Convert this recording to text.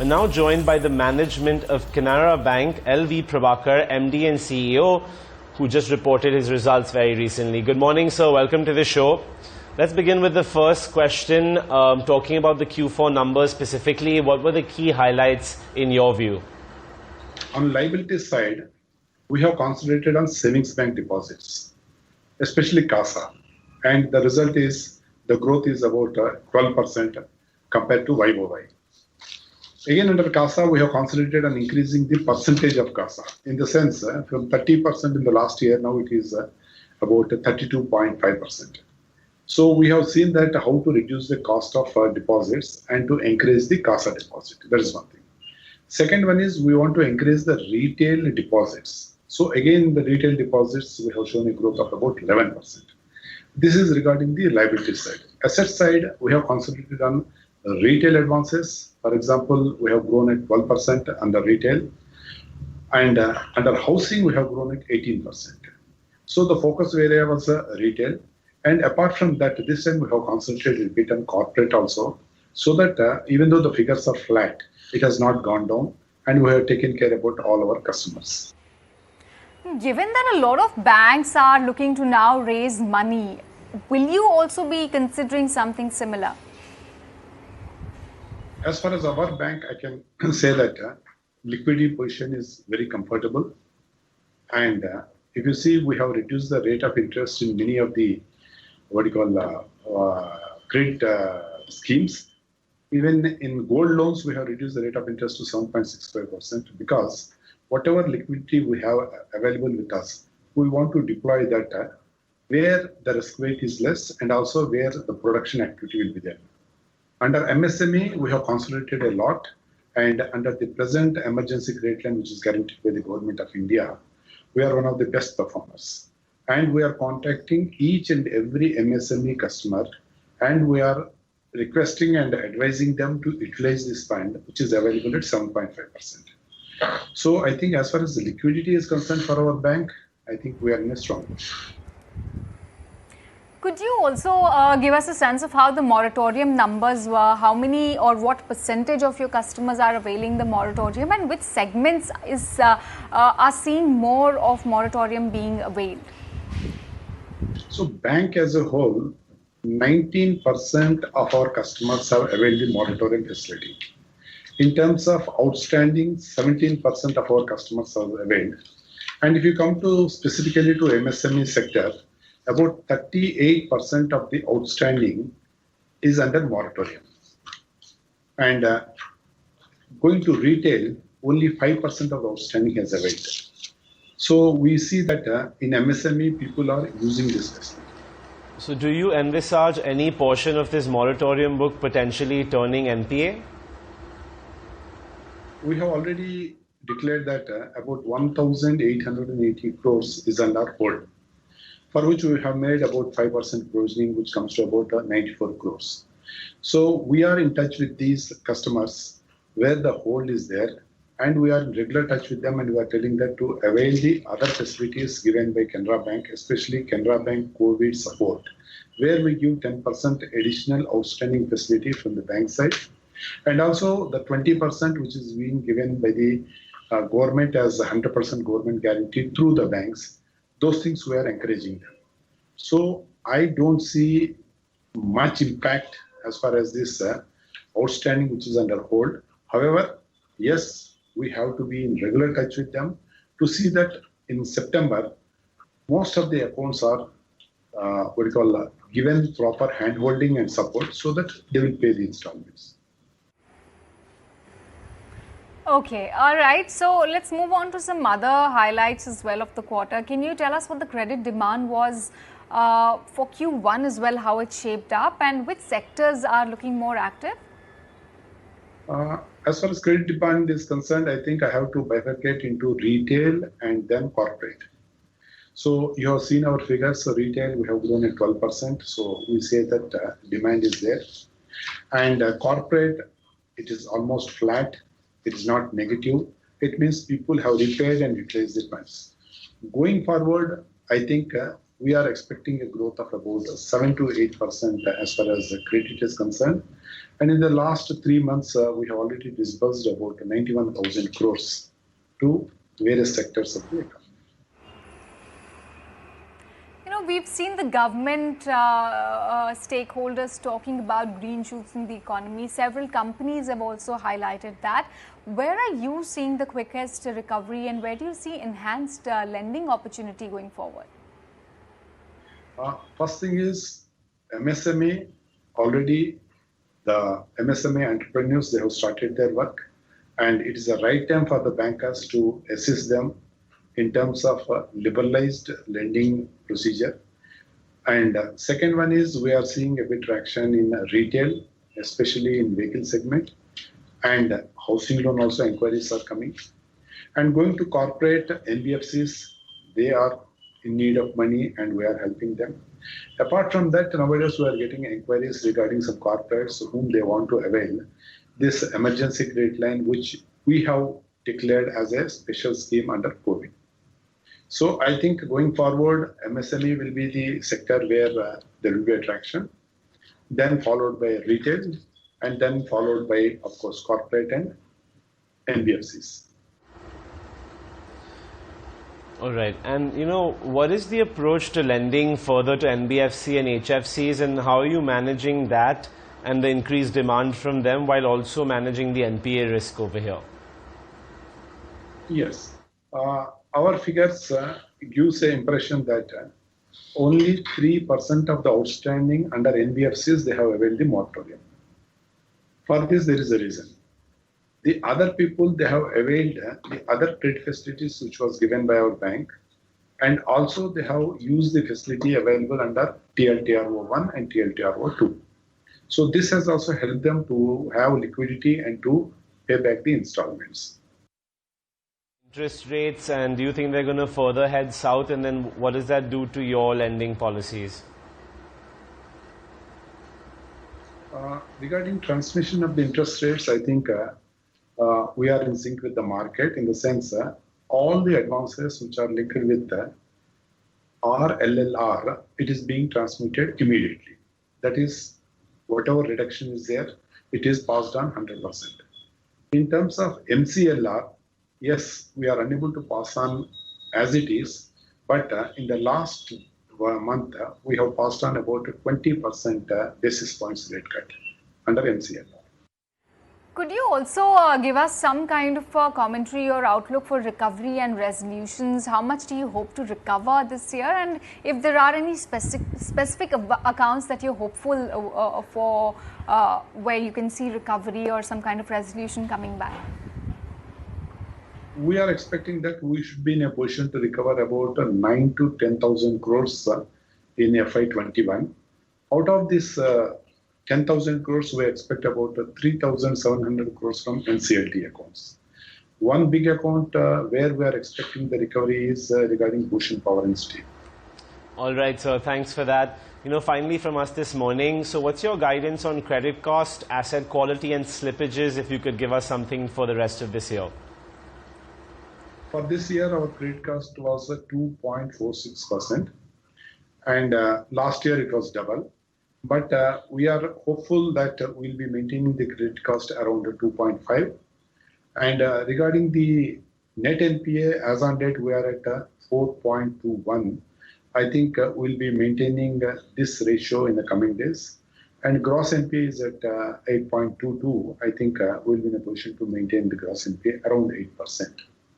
We're now joined by the management of Canara Bank, LV Prabhakar, MD and CEO, who just reported his results very recently. Good morning, sir. Welcome to the show. Let's begin with the first question, talking about the Q4 numbers specifically. What were the key highlights in your view? On liability side, we have concentrated on savings bank deposits, especially CASA. And the result is the growth is about 12% compared to YOY. Again, under CASA, we have concentrated on increasing the percentage of CASA. In the sense, from 30% in the last year, now it is about 32.5%. So we have seen that how to reduce the cost of deposits and to increase the CASA deposit. That is one thing. Second one is we want to increase the retail deposits. So again, the retail deposits, we have shown a growth of about 11%. This is regarding the liability side. Asset side, we have concentrated on retail advances. For example, we have grown at 12% under retail, and under housing, we have grown at 18%. So the focus area was retail. And apart from that, this time we have concentrated a bit on corporate also, so that even though the figures are flat, it has not gone down, and we have taken care about all our customers. Given that a lot of banks are looking to now raise money, will you also be considering something similar? As far as our bank, I can say that liquidity position is very comfortable. And if you see, we have reduced the rate of interest in many of the credit schemes. Even in gold loans, we have reduced the rate of interest to 7.65% because whatever liquidity we have available with us, we want to deploy that where the risk weight is less and also where the production activity will be there. Under MSME, we have consolidated a lot, and under the present emergency credit line, which is guaranteed by the Government of India, we are one of the best performers. And we are contacting each and every MSME customer, and we are requesting and advising them to utilize this fund, which is available at 7.5%. So I think as far as the liquidity is concerned for our bank, I think we are in a strong position. Could you also give us a sense of how the moratorium numbers were? How many or what percentage of your customers are availing the moratorium, and which segments are seeing more of moratorium being availed? So bank as a whole, 19% of our customers have availed the moratorium facility. In terms of outstanding, 17% of our customers have availed. And if you come to specifically to MSME sector, about 38% of the outstanding is under moratorium. And going to retail, only 5% of the outstanding has availed. So we see that in MSME, people are using this facility. So do you envisage any portion of this moratorium book potentially turning NPA? We have already declared that about 1,880 crores is under hold, for which we have made about 5% provisioning, which comes to about 94 crores. So we are in touch with these customers where the hold is there, and we are in regular touch with them, and we are telling them to avail the other facilities given by Canara Bank, especially Canara Bank COVID support, where we give 10% additional outstanding facility from the bank side, and also the 20% which is being given by the government as 100% government guarantee through the banks. Those things we are encouraging them. So I don't see much impact as far as this outstanding which is under hold. However, yes, we have to be in regular touch with them to see that in September, most of the accounts are given proper hand-holding and support so that they will pay the installments. Okay, all right. So let's move on to some other highlights as well of the quarter. Can you tell us what the credit demand was for Q1 as well, how it shaped up, and which sectors are looking more active? As far as credit demand is concerned, I think I have to bifurcate into retail and then corporate. So you have seen our figures. So retail, we have grown at 12%. So we say that demand is there. And corporate, it is almost flat. It is not negative. It means people have repaid and utilized the funds. Going forward, I think we are expecting a growth of about 7 to 8% as far as credit is concerned. And in the last 3 months, we have already disbursed about 91,000 crores to various sectors of the economy. You know, we've seen the government stakeholders talking about green shoots in the economy. Several companies have also highlighted that. Where are you seeing the quickest recovery, and where do you see enhanced lending opportunity going forward? First thing is MSME. Already the MSME entrepreneurs, they have started their work, and it is the right time for the bankers to assist them in terms of liberalized lending procedure. And second one is we are seeing a bit traction in retail, especially in vehicle segment, and housing loan also inquiries are coming. And going to corporate NBFCs, they are in need of money and we are helping them. Apart from that, nowadays we are getting inquiries regarding some corporates whom they want to avail this emergency credit line, which we have declared as a special scheme under COVID. So I think going forward, MSME will be the sector where there will be attraction, then followed by retail, and then followed by, of course, corporate and NBFCs. All right. And, you know, what is the approach to lending further to NBFC and HFCs, and how are you managing that and the increased demand from them while also managing the NPA risk over here? Yes. Our figures gives the impression that only 3% of the outstanding under NBFCs, they have availed the moratorium. For this, there is a reason. The other people, they have availed the other credit facilities which was given by our bank, and also they have used the facility available under TLTRO1 and TLTRO2. So this has also helped them to have liquidity and to pay back the installments. Interest rates, and do you think they're going to further head south, and then what does that do to your lending policies? Regarding transmission of the interest rates, I think we are in sync with the market in the sense all the advances which are linked with RLLR, it is being transmitted immediately. That is, whatever reduction is there, it is passed on 100%. In terms of MCLR, yes, we are unable to pass on as it is, but in the last month, we have passed on about 20% basis points rate cut under MCLR. Could you also give us some kind of commentary or outlook for recovery and resolutions? How much do you hope to recover this year? And if there are any specific accounts that you're hopeful for where you can see recovery or some kind of resolution coming back? We are expecting that we should be in a position to recover about 9 to 10,000 crores in FY21. Out of this 10,000 crores, we expect about 3,700 crores from NCLT accounts. One big account where we are expecting the recovery is regarding Bhushan Power and Steel. All right, sir. Thanks for that. You know, finally from us this morning, so what's your guidance on credit cost, asset quality and slippages, if you could give us something for the rest of this year? For this year, our credit cost was 2.46%, and last year it was double. But we are hopeful that we'll be maintaining the credit cost around 2.5. And regarding the net NPA, as on date, we are at 4.21. I think we'll be maintaining this ratio in the coming days. And gross NPA is at 8.22. I think we'll be in a position to maintain the gross NPA around 8%.